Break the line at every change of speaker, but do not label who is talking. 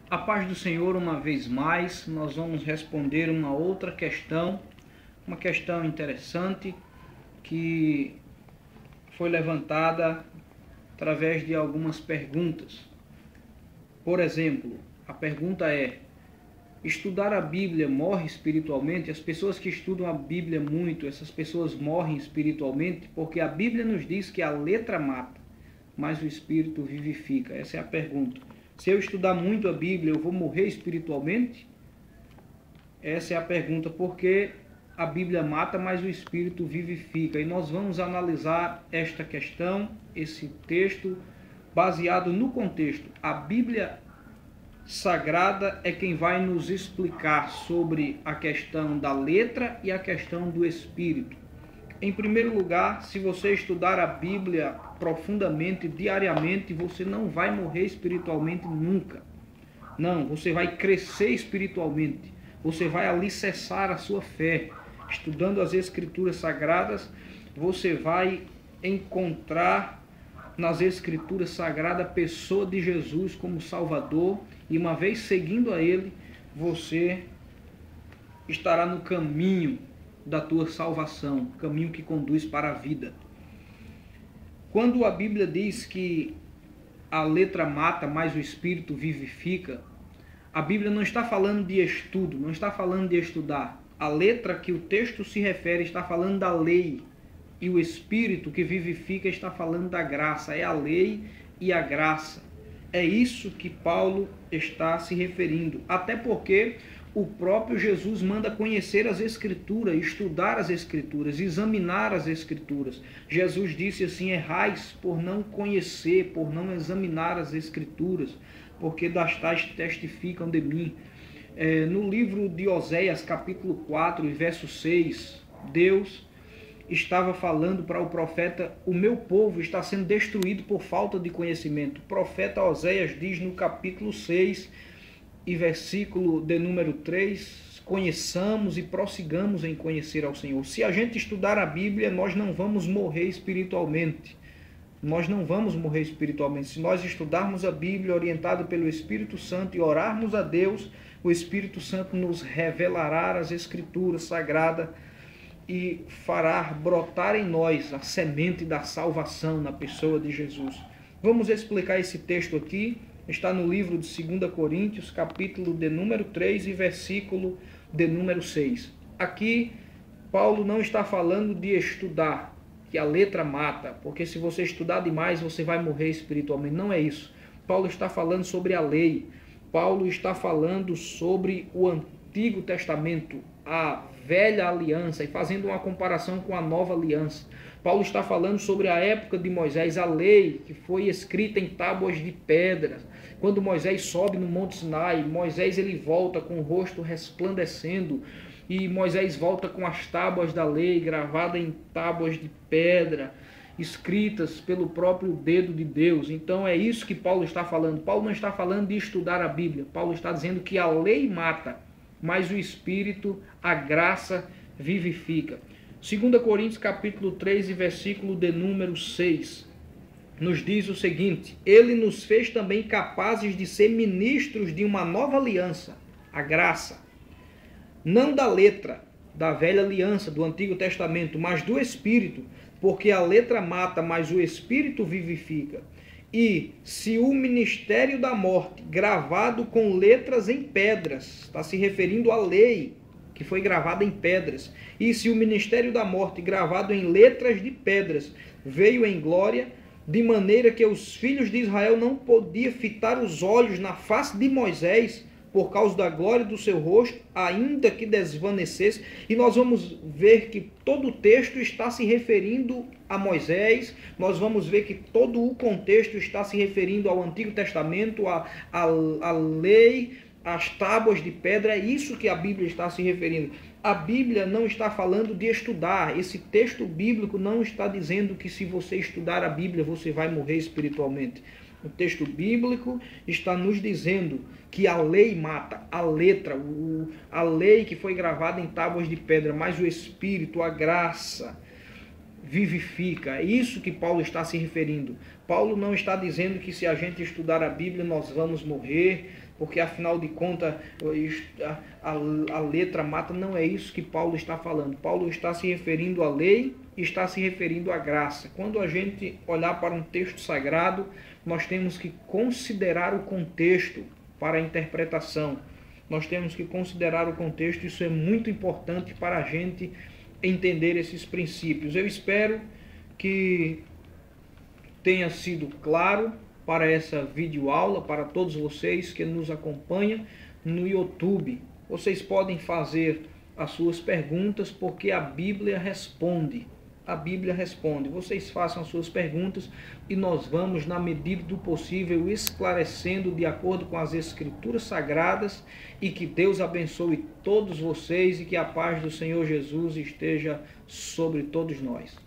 A paz do Senhor, uma vez mais, nós vamos responder uma outra questão, uma questão interessante que foi levantada através de algumas perguntas. Por exemplo, a pergunta é: estudar a Bíblia morre espiritualmente? As pessoas que estudam a Bíblia muito, essas pessoas morrem espiritualmente? Porque a Bíblia nos diz que a letra mata, mas o Espírito vivifica. Essa é a pergunta. Se eu estudar muito a Bíblia, eu vou morrer espiritualmente? Essa é a pergunta, porque a Bíblia mata, mas o Espírito vivifica. E nós vamos analisar esta questão, esse texto, baseado no contexto. A Bíblia Sagrada é quem vai nos explicar sobre a questão da letra e a questão do Espírito. Em primeiro lugar, se você estudar a Bíblia profundamente, diariamente, você não vai morrer espiritualmente nunca. Não, você vai crescer espiritualmente. Você vai alicerçar a sua fé. Estudando as Escrituras Sagradas, você vai encontrar nas Escrituras Sagradas a pessoa de Jesus como Salvador. E uma vez seguindo a Ele, você estará no caminho da tua salvação, caminho que conduz para a vida. Quando a Bíblia diz que a letra mata, mas o Espírito vivifica, a Bíblia não está falando de estudo, não está falando de estudar. A letra que o texto se refere está falando da lei, e o Espírito que vivifica está falando da graça. É a lei e a graça. É isso que Paulo está se referindo. Até porque o próprio Jesus manda conhecer as Escrituras, estudar as Escrituras, examinar as Escrituras. Jesus disse assim: errais por não conhecer, por não examinar as Escrituras, porque das tais testificam de mim. No livro de Oséias, capítulo 4, verso 6, Deus estava falando para o profeta: o meu povo está sendo destruído por falta de conhecimento. O profeta Oséias diz no capítulo 6 e versículo de número 3, conheçamos e prossigamos em conhecer ao Senhor. Se a gente estudar a Bíblia, nós não vamos morrer espiritualmente. Nós não vamos morrer espiritualmente. Se nós estudarmos a Bíblia orientado pelo Espírito Santo e orarmos a Deus, o Espírito Santo nos revelará as Escrituras Sagradas e fará brotar em nós a semente da salvação na pessoa de Jesus. Vamos explicar esse texto aqui. Está no livro de 2 Coríntios, capítulo de número 3 e versículo de número 6. Aqui, Paulo não está falando de estudar, que a letra mata, porque se você estudar demais, você vai morrer espiritualmente. Não é isso. Paulo está falando sobre a lei. Paulo está falando sobre o Antigo Testamento, a velha aliança, e fazendo uma comparação com a nova aliança. Paulo está falando sobre a época de Moisés, a lei que foi escrita em tábuas de pedra. Quando Moisés sobe no Monte Sinai, Moisés ele volta com o rosto resplandecendo, e Moisés volta com as tábuas da lei, gravadas em tábuas de pedra, escritas pelo próprio dedo de Deus. Então é isso que Paulo está falando. Paulo não está falando de estudar a Bíblia. Paulo está dizendo que a lei mata, mas o Espírito, a graça, vivifica. 2 Coríntios capítulo 3 e versículo de número 6 nos diz o seguinte: ele nos fez também capazes de ser ministros de uma nova aliança, a graça, não da letra, da velha aliança, do Antigo Testamento, mas do Espírito, porque a letra mata, mas o Espírito vivifica. E se o ministério da morte, gravado com letras em pedras, está se referindo à lei, que foi gravada em pedras, e se o ministério da morte, gravado em letras de pedras, veio em glória, de maneira que os filhos de Israel não podiam fitar os olhos na face de Moisés, por causa da glória do seu rosto, ainda que desvanecesse. E nós vamos ver que todo o texto está se referindo a Moisés. Nós vamos ver que todo o contexto está se referindo ao Antigo Testamento, à lei, às tábuas de pedra. É isso que a Bíblia está se referindo. A Bíblia não está falando de estudar. Esse texto bíblico não está dizendo que se você estudar a Bíblia, você vai morrer espiritualmente. O texto bíblico está nos dizendo que a lei mata, a letra, a lei que foi gravada em tábuas de pedra, mas o Espírito, a graça, vivifica. É isso que Paulo está se referindo. Paulo não está dizendo que se a gente estudar a Bíblia nós vamos morrer, porque afinal de contas a letra mata. Não é isso que Paulo está falando. Paulo está se referindo à lei e está se referindo à graça. Quando a gente olhar para um texto sagrado, nós temos que considerar o contexto para a interpretação. Nós temos que considerar o contexto, isso é muito importante para a gente entender esses princípios. Eu espero que tenha sido claro para essa videoaula, para todos vocês que nos acompanham no YouTube. Vocês podem fazer as suas perguntas, porque a Bíblia responde. A Bíblia responde. Vocês façam as suas perguntas e nós vamos, na medida do possível, esclarecendo de acordo com as Escrituras Sagradas, e que Deus abençoe todos vocês e que a paz do Senhor Jesus esteja sobre todos nós.